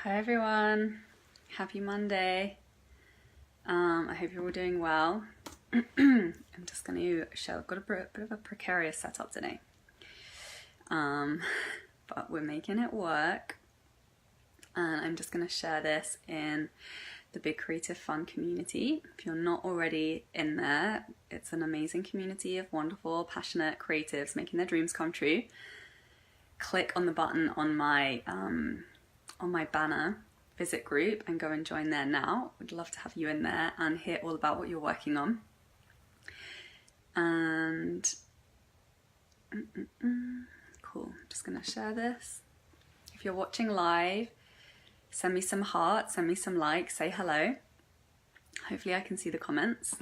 Hi everyone, happy Monday. I hope you're all doing well. I'm just going to show, I've got a bit of a precarious setup today, but we're making it work, and I'm just going to share this in the Big Creative Fun community. If you're not already in there, it's an amazing community of wonderful, passionate creatives making their dreams come true. Click on the button on my banner, visit group, and go and join there now. We'd love to have you in there and hear all about what you're working on. And cool, I'm just gonna share this. If you're watching live, send me some hearts, send me some likes, say hello. Hopefully I can see the comments. If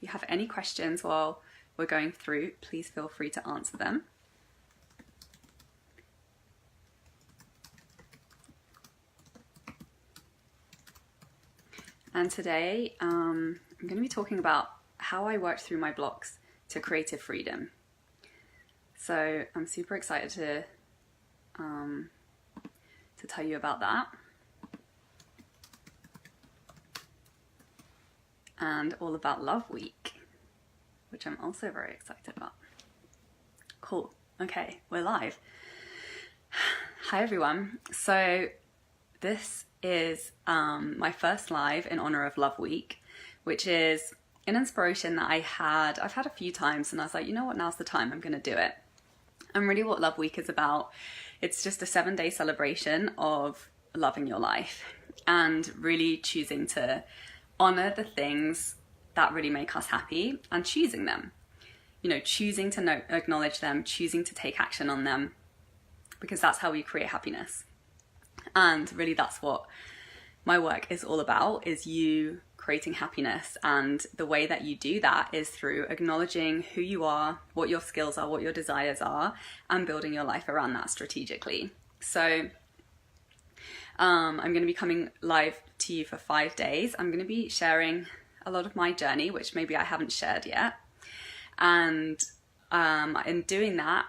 you have any questions while we're going through, please feel free to answer them. And today I'm going to be talking about how I worked through my blocks to creative freedom. So I'm super excited to tell you about that. And all about Love Week, which I'm also very excited about. Cool. Okay, we're live. Hi everyone. So this is my first live in honor of Love Week, which is an inspiration that I've had a few times, and I was like, you know what, now's the time, I'm gonna do it. And really what Love Week is about, it's just a 7-day celebration of loving your life and really choosing to honor the things that really make us happy and choosing them. You know, choosing to acknowledge them, choosing to take action on them, because that's how we create happiness. And really that's what my work is all about, is you creating happiness. And the way that you do that is through acknowledging who you are, what your skills are, what your desires are, and building your life around that strategically. So I'm going to be coming live to you for 5 days. I'm going to be sharing a lot of my journey, which maybe I haven't shared yet. And in doing that,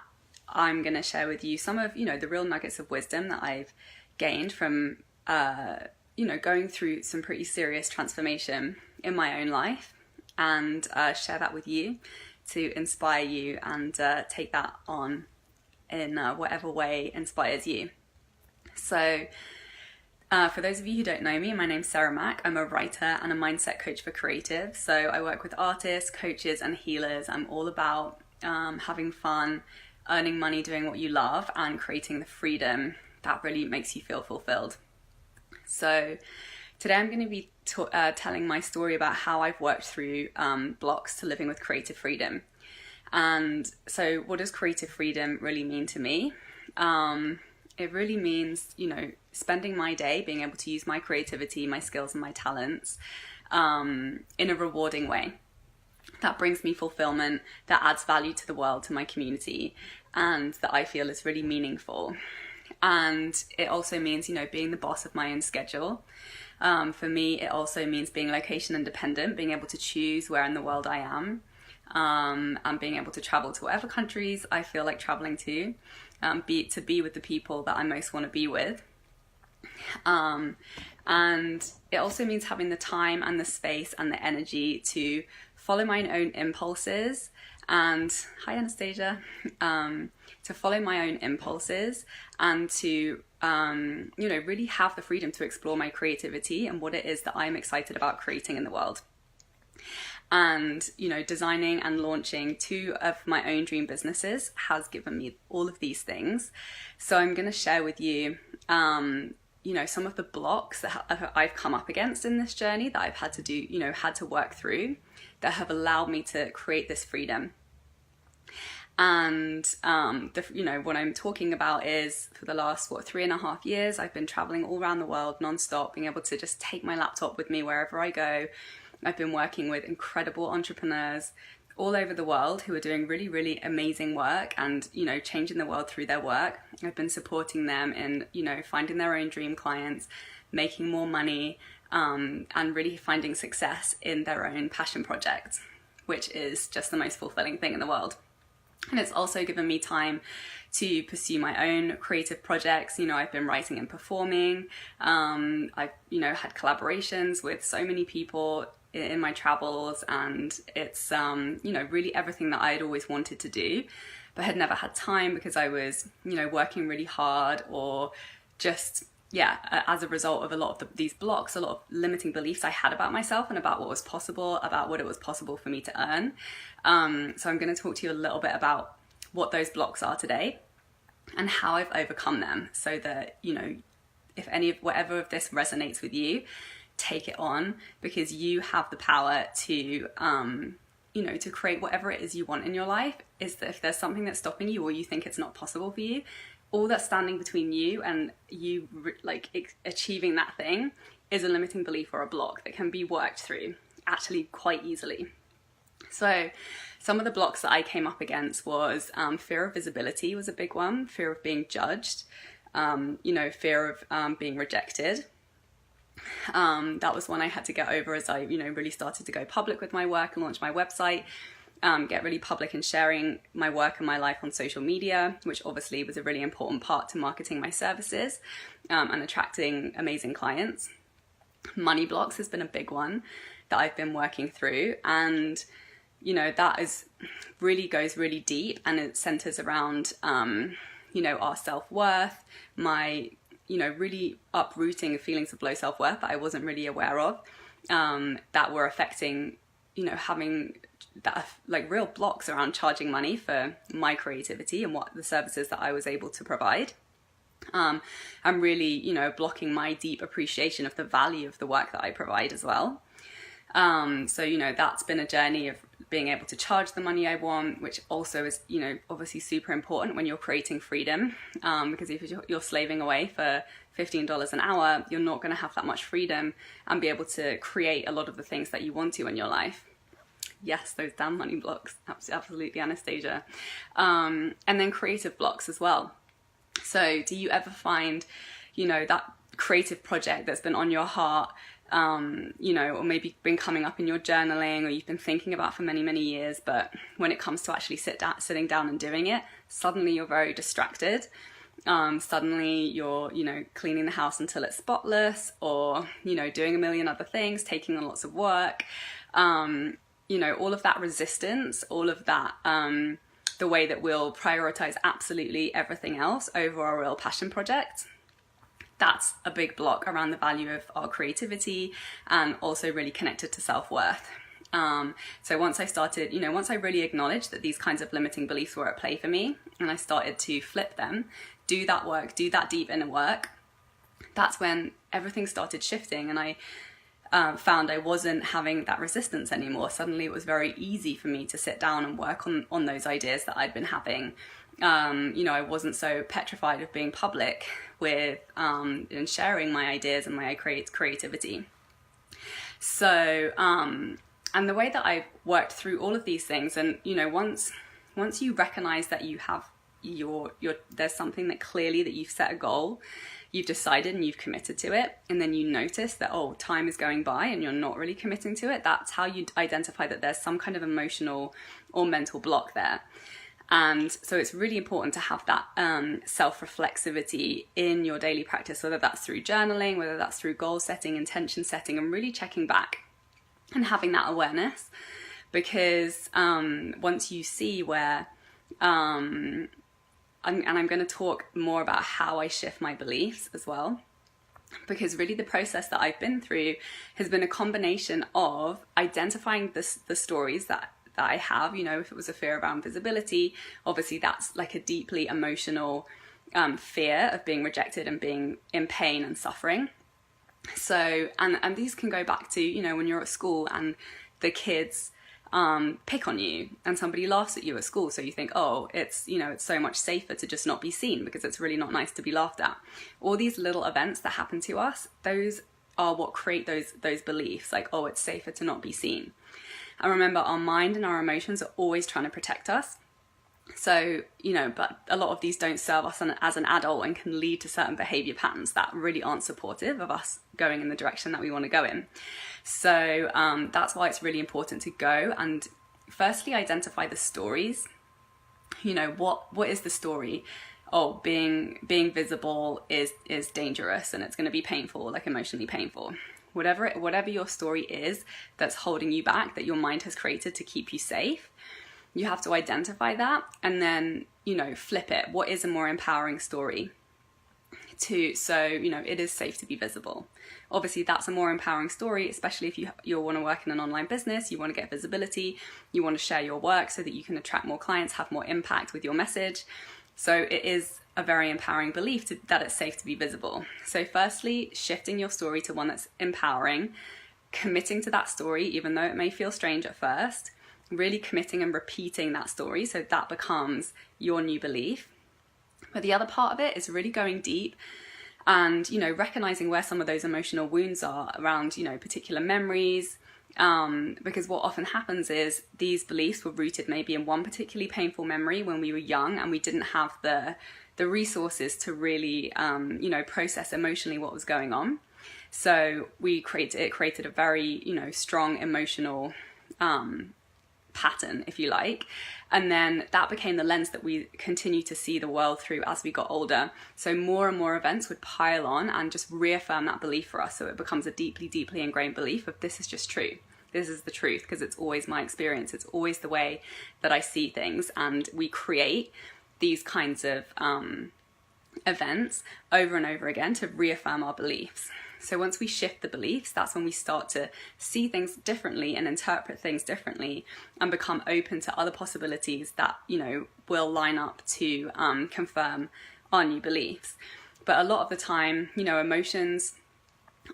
I'm going to share with you some of, the real nuggets of wisdom that I've gained from, going through some pretty serious transformation in my own life, and share that with you to inspire you and take that on in whatever way inspires you. So for those of you who don't know me, my name's Sarah Mack. I'm a writer and a mindset coach for creatives. So I work with artists, coaches, and healers. I'm all about having fun, earning money, doing what you love, and creating the freedom that really makes you feel fulfilled. So today I'm going to be telling my story about how I've worked through blocks to living with creative freedom. And so what does creative freedom really mean to me? It really means, spending my day being able to use my creativity, my skills, and my talents in a rewarding way that brings me fulfillment, that adds value to the world, to my community, and that I feel is really meaningful. And it also means, being the boss of my own schedule. For me, it also means being location independent, being able to choose where in the world I am, and being able to travel to whatever countries I feel like traveling to be with the people that I most want to be with. And it also means having the time and the space and the energy to follow my own impulses. And hi Anastasia, to follow my own impulses and to, really have the freedom to explore my creativity and what it is that I'm excited about creating in the world. And, designing and launching 2 of my own dream businesses has given me all of these things. So I'm going to share with you, some of the blocks that I've come up against in this journey that I've had to do, had to work through, that have allowed me to create this freedom. And, what I'm talking about is for the last, 3.5 years, I've been traveling all around the world nonstop, being able to just take my laptop with me wherever I go. I've been working with incredible entrepreneurs all over the world who are doing really, really amazing work and, changing the world through their work. I've been supporting them in, finding their own dream clients, making more money, and really finding success in their own passion projects, which is just the most fulfilling thing in the world. And it's also given me time to pursue my own creative projects. You know, I've been writing and performing. I've, you know, had collaborations with so many people in my travels, and it's, you know, really everything that I had always wanted to do, but had never had time because I was, you know, working really hard, or just, yeah, as a result of a lot of these blocks, a lot of limiting beliefs I had about myself and about what was possible, about what it was possible for me to earn. So I'm going to talk to you a little bit about what those blocks are today and how I've overcome them, so that, you know, if any of whatever of this resonates with you, take it on, because you have the power to, you know, to create whatever it is you want in your life. Is that if there's something that's stopping you, or you think it's not possible for you, all that's standing between you and you like achieving that thing is a limiting belief or a block that can be worked through actually quite easily. So some of the blocks that I came up against was fear of visibility was a big one, fear of being judged, you know, fear of being rejected. That was one I had to get over as I, you know, really started to go public with my work and launch my website, get really public in sharing my work and my life on social media, which obviously was a really important part to marketing my services and attracting amazing clients. Money blocks has been a big one that I've been working through, and you know, that is really goes really deep, and it centers around you know, our self-worth, my, you know, really uprooting feelings of low self-worth that I wasn't really aware of, that were affecting, you know, having that like real blocks around charging money for my creativity and what the services that I was able to provide. I'm really, you know, blocking my deep appreciation of the value of the work that I provide as well. So, you know, that's been a journey of being able to charge the money I want, which also is, you know, obviously super important when you're creating freedom, because if you're slaving away for $15 an hour, you're not going to have that much freedom and be able to create a lot of the things that you want to in your life. Yes, those damn money blocks, absolutely, Anastasia. And then creative blocks as well. So do you ever find, you know, that creative project that's been on your heart, you know, or maybe been coming up in your journaling, or you've been thinking about for many, many years, but when it comes to actually sitting down and doing it, suddenly you're very distracted. Suddenly you're, you know, cleaning the house until it's spotless, or, you know, doing a million other things, taking on lots of work. You know, all of that resistance, all of that, the way that we'll prioritize absolutely everything else over our real passion project. That's a big block around the value of our creativity, and also really connected to self-worth. So once I started, you know, once I really acknowledged that these kinds of limiting beliefs were at play for me, and I started to flip them, do that work, do that deep inner work, that's when everything started shifting, and I found I wasn't having that resistance anymore. Suddenly it was very easy for me to sit down and work on those ideas that I'd been having. You know, I wasn't so petrified of being public with and sharing my ideas and my creativity. So, and the way that I've worked through all of these things, and you know, once you recognize that you have there's something that clearly that you've set a goal, you've decided and you've committed to it, and then you notice that, oh, time is going by and you're not really committing to it, that's how you identify that there's some kind of emotional or mental block there. And so it's really important to have that self-reflexivity in your daily practice, whether that's through journaling, whether that's through goal setting, intention setting, and really checking back and having that awareness. Because once you see where, and I'm going to talk more about how I shift my beliefs as well, because really the process that I've been through has been a combination of identifying the stories that I have. You know, if it was a fear around visibility, obviously that's like a deeply emotional fear of being rejected and being in pain and suffering. So, and these can go back to, you know, when you're at school and the kids pick on you and somebody laughs at you at school, so you think, oh, it's, you know, it's so much safer to just not be seen because it's really not nice to be laughed at. All these little events that happen to us, those are what create those beliefs, like, oh, it's safer to not be seen. And remember, our mind and our emotions are always trying to protect us. So, you know, but a lot of these don't serve us as an adult and can lead to certain behavior patterns that really aren't supportive of us going in the direction that we want to go in. So that's why it's really important to go and firstly identify the stories you know, what is the story? Oh, being visible is dangerous and it's going to be painful, like emotionally painful. Whatever your story is that's holding you back, that your mind has created to keep you safe, you have to identify that and then, you know, flip it. What is a more empowering story? So, you know, it is safe to be visible. Obviously, that's a more empowering story, especially if you want to work in an online business, you want to get visibility, you want to share your work so that you can attract more clients, have more impact with your message. So it is a very empowering belief that it's safe to be visible. So firstly, shifting your story to one that's empowering, committing to that story, even though it may feel strange at first, really committing and repeating that story so that becomes your new belief. But the other part of it is really going deep and, you know, recognizing where some of those emotional wounds are around, you know, particular memories. Because what often happens is these beliefs were rooted maybe in one particularly painful memory when we were young and we didn't have the resources to really, you know, process emotionally what was going on. So it created a very, you know, strong emotional pattern, if you like. And then that became the lens that we continue to see the world through as we got older. So more and more events would pile on and just reaffirm that belief for us. So it becomes a deeply, deeply ingrained belief of this is just true. This is the truth because it's always my experience. It's always the way that I see things. And we create these kinds of events over and over again to reaffirm our beliefs. So once we shift the beliefs, that's when we start to see things differently and interpret things differently and become open to other possibilities that, you know, will line up to confirm our new beliefs. But a lot of the time, you know, emotions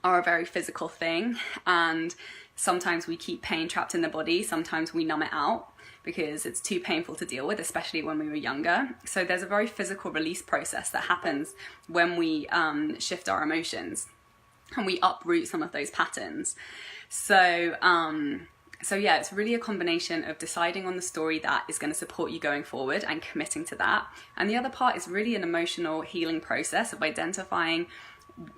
are a very physical thing, and sometimes we keep pain trapped in the body, sometimes we numb it out because it's too painful to deal with, especially when we were younger. So there's a very physical release process that happens when we shift our emotions and we uproot some of those patterns. So yeah, it's really a combination of deciding on the story that is going to support you going forward and committing to that. And the other part is really an emotional healing process of identifying,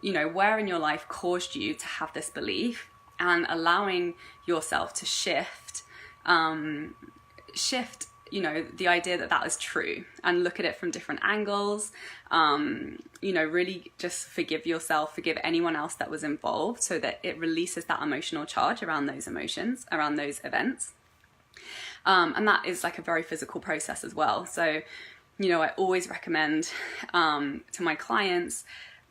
you know, where in your life caused you to have this belief and allowing yourself to shift, you know, the idea that is true and look at it from different angles. You know, really just forgive yourself, forgive anyone else that was involved so that it releases that emotional charge around those emotions, around those events. And that is like a very physical process as well. So, you know, I always recommend to my clients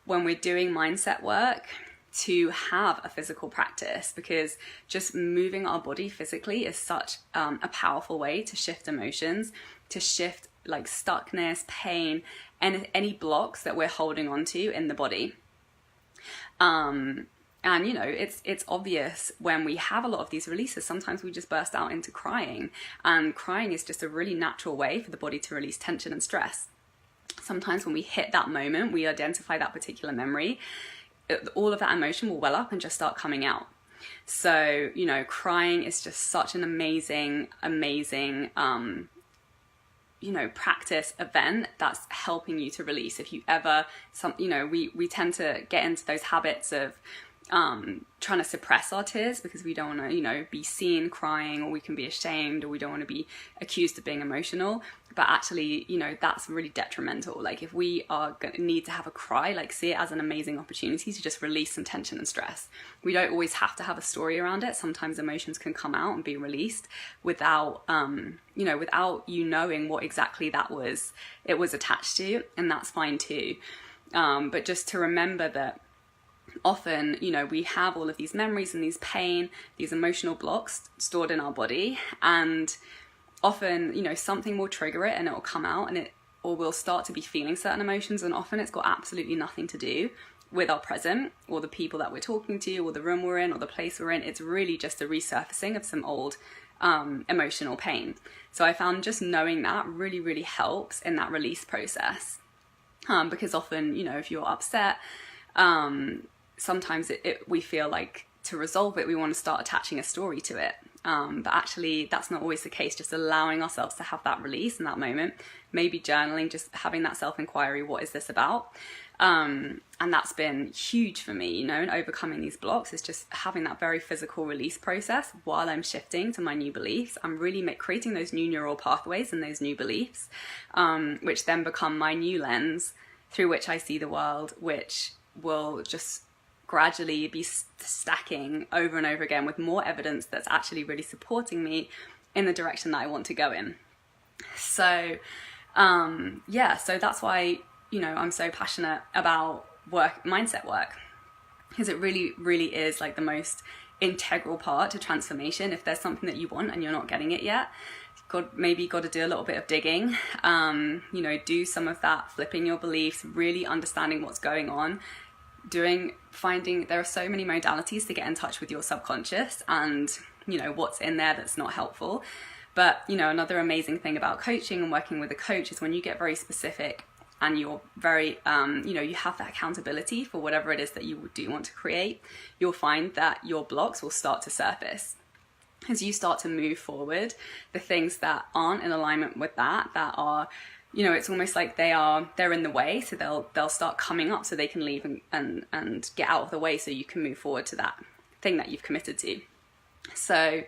when we're doing mindset work to have a physical practice, because just moving our body physically is such a powerful way to shift emotions, to shift like stuckness, pain, and any blocks that we're holding on to in the body. And you know, it's obvious when we have a lot of these releases, sometimes we just burst out into crying, and crying is just a really natural way for the body to release tension and stress. Sometimes when we hit that moment, we identify that particular memory, all of that emotion will well up and just start coming out. So, you know, crying is just such an amazing, you know, practice event that's helping you to release. If you ever, you know, we tend to get into those habits of trying to suppress our tears because we don't want to, you know, be seen crying, or we can be ashamed, or we don't want to be accused of being emotional. But actually, you know, that's really detrimental. Like if we are going to need to have a cry, like see it as an amazing opportunity to just release some tension and stress. We don't always have to have a story around it. Sometimes emotions can come out and be released without, you know, without you knowing what exactly it was attached to, and that's fine too. But just to remember that often, you know, we have all of these memories and these pain, these emotional blocks stored in our body, and often, you know, something will trigger it and it will come out, or we'll start to be feeling certain emotions, and often it's got absolutely nothing to do with our present or the people that we're talking to or the room we're in or the place we're in. It's really just a resurfacing of some old emotional pain. So I found just knowing that really, really helps in that release process, because often, you know, if you're upset, sometimes we feel like to resolve it, we want to start attaching a story to it. but actually that's not always the case. Just allowing ourselves to have that release in that moment, maybe journaling, just having that self-inquiry, what is this about? And that's been huge for me, you know, in overcoming these blocks, is just having that very physical release process while I'm shifting to my new beliefs. I'm really creating those new neural pathways and those new beliefs, which then become my new lens through which I see the world, which will just gradually be stacking over and over again with more evidence that's actually really supporting me in the direction that I want to go in. So yeah, so that's why, you know, I'm so passionate about mindset work, because it really, really is like the most integral part to transformation. If there's something that you want and you're not getting it yet, maybe got to do a little bit of digging, you know, do some of that flipping your beliefs, really understanding what's going on, finding there are so many modalities to get in touch with your subconscious and, you know, what's in there that's not helpful. But, you know, another amazing thing about coaching and working with a coach is when you get very specific and you're very, you know, you have that accountability for whatever it is that you do want to create, you'll find that your blocks will start to surface. As you start to move forward, the things that aren't in alignment with that are, you know, it's almost like they're in the way, so they'll start coming up so they can leave and get out of the way so you can move forward to that thing that you've committed to. So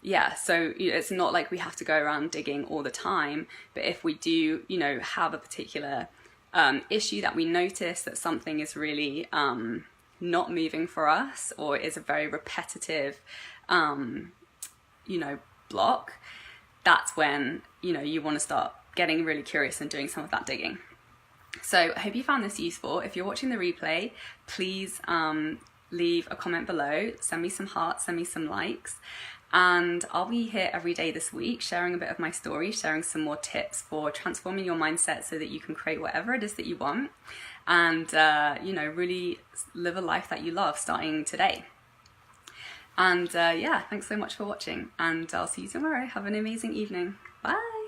yeah, so it's not like we have to go around digging all the time, but if we do, you know, have a particular issue that we notice that something is really not moving for us, or is a very repetitive you know, block, that's when, you know, you want to start getting really curious and doing some of that digging. So I hope you found this useful. If you're watching the replay, please leave a comment below, send me some hearts, send me some likes, and I'll be here every day this week sharing a bit of my story, sharing some more tips for transforming your mindset so that you can create whatever it is that you want and you know, really live a life that you love starting today. And yeah, thanks so much for watching, and I'll see you tomorrow. Have an amazing evening. Bye.